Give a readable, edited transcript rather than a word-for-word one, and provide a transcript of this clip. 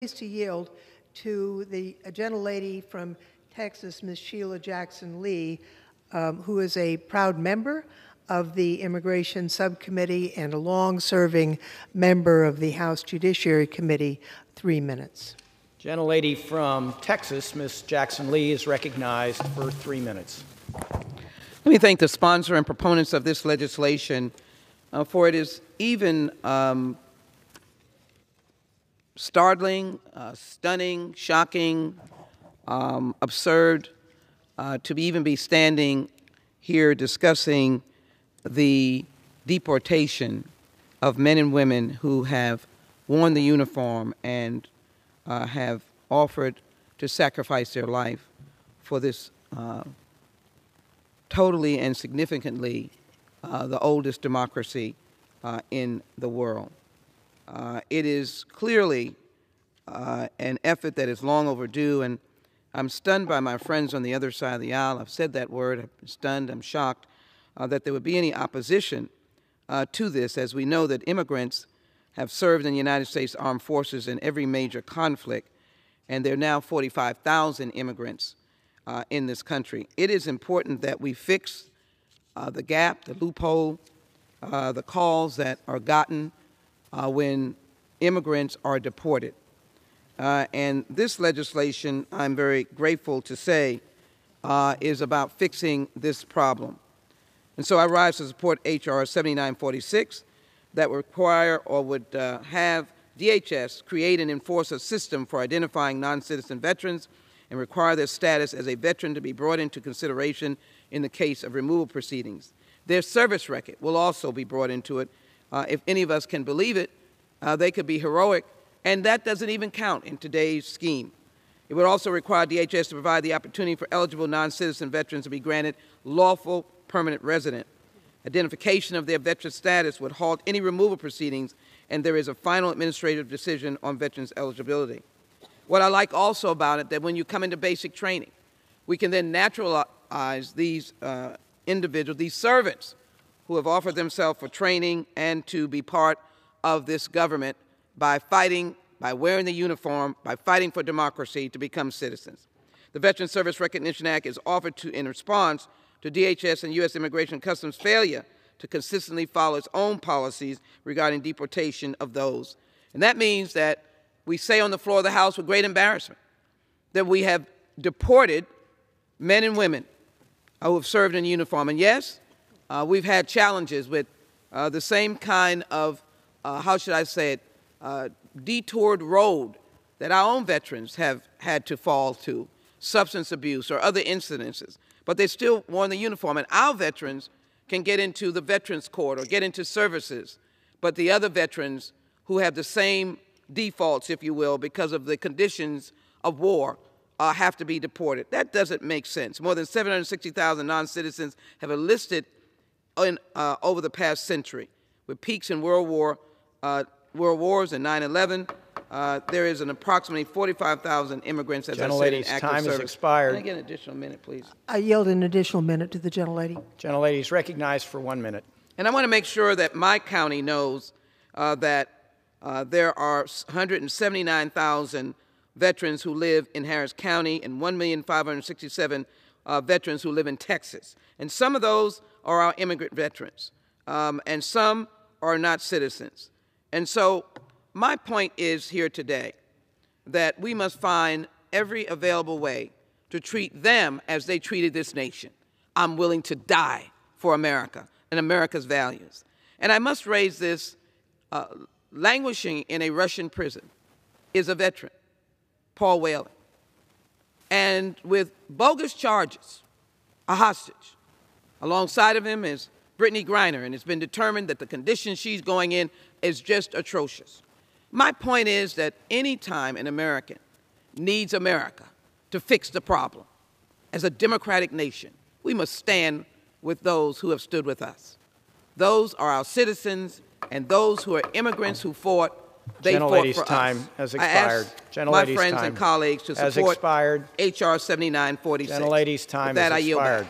Pleased to yield to the gentlelady from Texas, Ms. Sheila Jackson Lee, who is a proud member of the Immigration Subcommittee and a long-serving member of the House Judiciary Committee. 3 minutes. Gentlelady from Texas, Ms. Jackson Lee, is recognized for 3 minutes. Let me thank the sponsor and proponents of this legislation, for it is even startling, stunning, shocking, absurd to even be standing here discussing the deportation of men and women who have worn the uniform and have offered to sacrifice their life for this totally and significantly the oldest democracy in the world. It is clearly an effort that is long overdue, and I'm stunned by my friends on the other side of the aisle. I've said that word. I'm stunned. I'm shocked that there would be any opposition to this, as we know that immigrants have served in the United States Armed Forces in every major conflict, and there are now 45,000 immigrants in this country. It is important that we fix the gap, the loophole, the calls that are gotten when immigrants are deported. And this legislation, I'm very grateful to say, is about fixing this problem. And so I rise to support H.R. 7946 that would require or would have DHS create and enforce a system for identifying non-citizen veterans and require their status as a veteran to be brought into consideration in the case of removal proceedings. Their service record will also be brought into it. If any of us can believe it, they could be heroic, and that doesn't even count in today's scheme. It would also require DHS to provide the opportunity for eligible non-citizen veterans to be granted lawful permanent resident. Identification of their veteran status would halt any removal proceedings, and there is a final administrative decision on veterans' eligibility. What I like also about it, that when you come into basic training, we can then naturalize these individuals, these servants, who have offered themselves for training and to be part of this government by fighting, by wearing the uniform, by fighting for democracy to become citizens. The Veteran Service Recognition Act is offered in response to DHS and U.S. Immigration and Customs' failure to consistently follow its own policies regarding deportation of those. And that means that we say on the floor of the House with great embarrassment that we have deported men and women who have served in uniform. And yes, we've had challenges with the same kind of, how should I say it, detoured road that our own veterans have had to fall to, substance abuse or other incidences, but they still worn the uniform. And our veterans can get into the Veterans Court or get into services, but the other veterans who have the same defaults, if you will, because of the conditions of war, have to be deported. That doesn't make sense. More than 760,000 non-citizens have enlisted over the past century, with peaks in world wars and 9/11. There is an approximately 45,000 immigrants, as I said, in active service. Gentlelady's time has expired. Can I get an additional minute, please? I yield an additional minute to the gentlelady. Gentlelady is recognized for 1 minute. And I want to make sure that my county knows that there are 179,000 veterans who live in Harris County and 1,567,000 veterans who live in Texas. And some of those are our immigrant veterans, and some are not citizens. And so my point is here today that we must find every available way to treat them as they treated this nation. I'm willing to die for America and America's values. And I must raise this. Languishing in a Russian prison is a veteran, Paul Whelan, and with bogus charges, a hostage. Alongside of him is Brittany Griner, and it's been determined that the conditions she's going in is just atrocious. My point is that any time an American needs America to fix the problem, as a democratic nation, we must stand with those who have stood with us. Those are our citizens, and those who are immigrants who fought, they fought for us. Gentlelady's time has expired. I ask my friends and colleagues to support H.R. 7946. Gentlelady's time has expired.